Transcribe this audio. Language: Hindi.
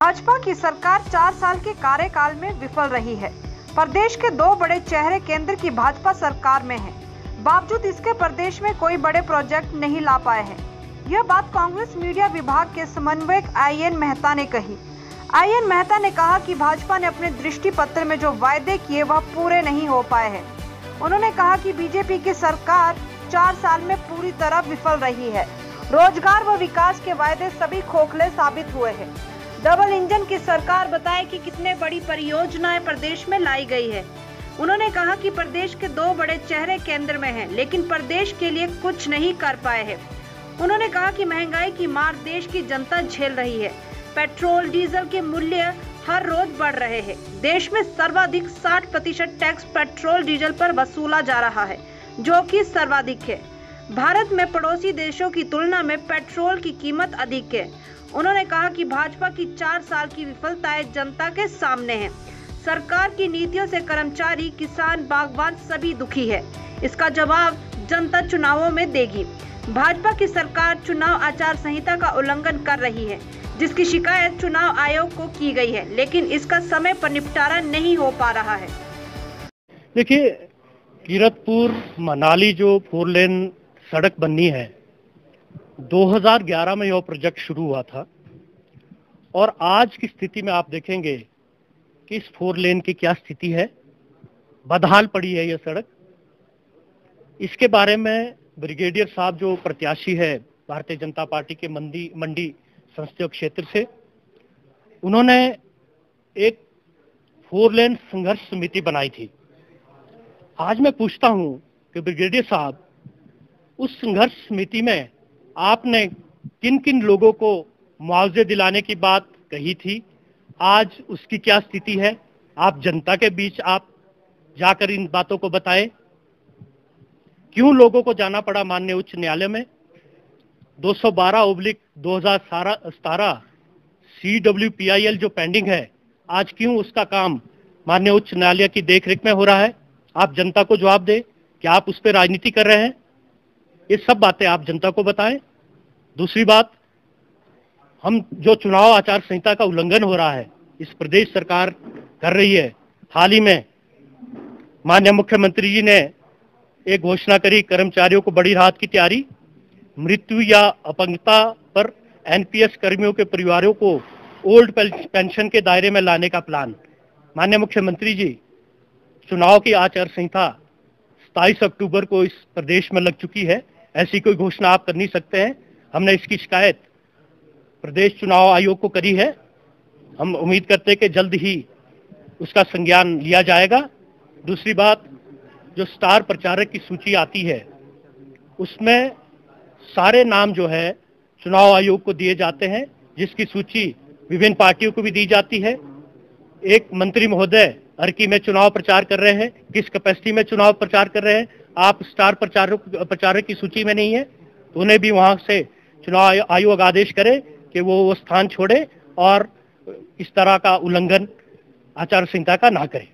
भाजपा की सरकार 4 साल के कार्यकाल में विफल रही है। प्रदेश के 2 बड़े चेहरे केंद्र की भाजपा सरकार में हैं। बावजूद इसके प्रदेश में कोई बड़े प्रोजेक्ट नहीं ला पाए हैं। यह बात कांग्रेस मीडिया विभाग के समन्वयक IN मेहता ने कही। IN मेहता ने कहा कि भाजपा ने अपने दृष्टि पत्र में जो वायदे किए वह पूरे नहीं हो पाए हैं। उन्होंने कहा कि बीजेपी की सरकार 4 साल में पूरी तरह विफल रही है। रोजगार व विकास के वायदे सभी खोखले साबित हुए हैं। डबल इंजन की सरकार बताए कि कितने बड़ी परियोजनाएं प्रदेश में लाई गई है। उन्होंने कहा कि प्रदेश के 2 बड़े चेहरे केंद्र में हैं, लेकिन प्रदेश के लिए कुछ नहीं कर पाए हैं। उन्होंने कहा कि महंगाई की मार देश की जनता झेल रही है। पेट्रोल डीजल के मूल्य हर रोज बढ़ रहे हैं। देश में सर्वाधिक 60% टैक्स पेट्रोल डीजल पर वसूला जा रहा है, जो कि सर्वाधिक है। भारत में पड़ोसी देशों की तुलना में पेट्रोल की कीमत अधिक है। उन्होंने कहा कि भाजपा की 4 साल की विफलताएं जनता के सामने हैं। सरकार की नीतियों से कर्मचारी, किसान, बागवान सभी दुखी है। इसका जवाब जनता चुनावों में देगी। भाजपा की सरकार चुनाव आचार संहिता का उल्लंघन कर रही है, जिसकी शिकायत चुनाव आयोग को की गई है, लेकिन इसका समय पर निपटारा नहीं हो पा रहा है। देखिए, कीरतपुर मनाली जो 4 लेन सड़क बननी है, 2011 में यह प्रोजेक्ट शुरू हुआ था और आज की स्थिति में आप देखेंगे कि इस 4 लेन की क्या स्थिति है। बदहाल पड़ी है यह सड़क। इसके बारे में ब्रिगेडियर साहब जो प्रत्याशी है भारतीय जनता पार्टी के मंडी संसदीय क्षेत्र से, उन्होंने एक 4 लेन संघर्ष समिति बनाई थी। आज मैं पूछता हूं कि ब्रिगेडियर साहब, उस संघर्ष समिति में आपने किन किन लोगों को मुआवजे दिलाने की बात कही थी? आज उसकी क्या स्थिति है? आप जनता के बीच आप जाकर इन बातों को बताएं। क्यों लोगों को जाना पड़ा माननीय उच्च न्यायालय में? 212/2017 CWPIL जो पेंडिंग है, आज क्यों उसका काम माननीय उच्च न्यायालय की देखरेख में हो रहा है? आप जनता को जवाब दें। क्या आप उस पर राजनीति कर रहे हैं? ये सब बातें आप जनता को बताएं। दूसरी बात, हम जो चुनाव आचार संहिता का उल्लंघन हो रहा है, इस प्रदेश सरकार कर रही है। हाल ही में माननीय मुख्यमंत्री जी ने एक घोषणा करी, कर्मचारियों को बड़ी राहत की तैयारी। मृत्यु या अपंगता पर NPS कर्मियों के परिवारों को ओल्ड पेंशन के दायरे में लाने का प्लान। माननीय मुख्यमंत्री जी, चुनाव की आचार संहिता 27 अक्टूबर को इस प्रदेश में लग चुकी है। ऐसी कोई घोषणा आप कर नहीं सकते हैं। हमने इसकी शिकायत प्रदेश चुनाव आयोग को करी है। हम उम्मीद करते हैं कि जल्द ही उसका संज्ञान लिया जाएगा। दूसरी बात, जो स्टार प्रचारक की सूची आती है, उसमें सारे नाम जो है चुनाव आयोग को दिए जाते हैं, जिसकी सूची विभिन्न पार्टियों को भी दी जाती है। एक मंत्री महोदय अर्की में चुनाव प्रचार कर रहे हैं, किस कैपेसिटी में चुनाव प्रचार कर रहे हैं, आप स्टार प्रचारक की सूची में नहीं है, तो उन्हें भी वहां से चुनाव आयोग आदेश करे कि वो स्थान छोड़े और इस तरह का उल्लंघन आचार संहिता का ना करे।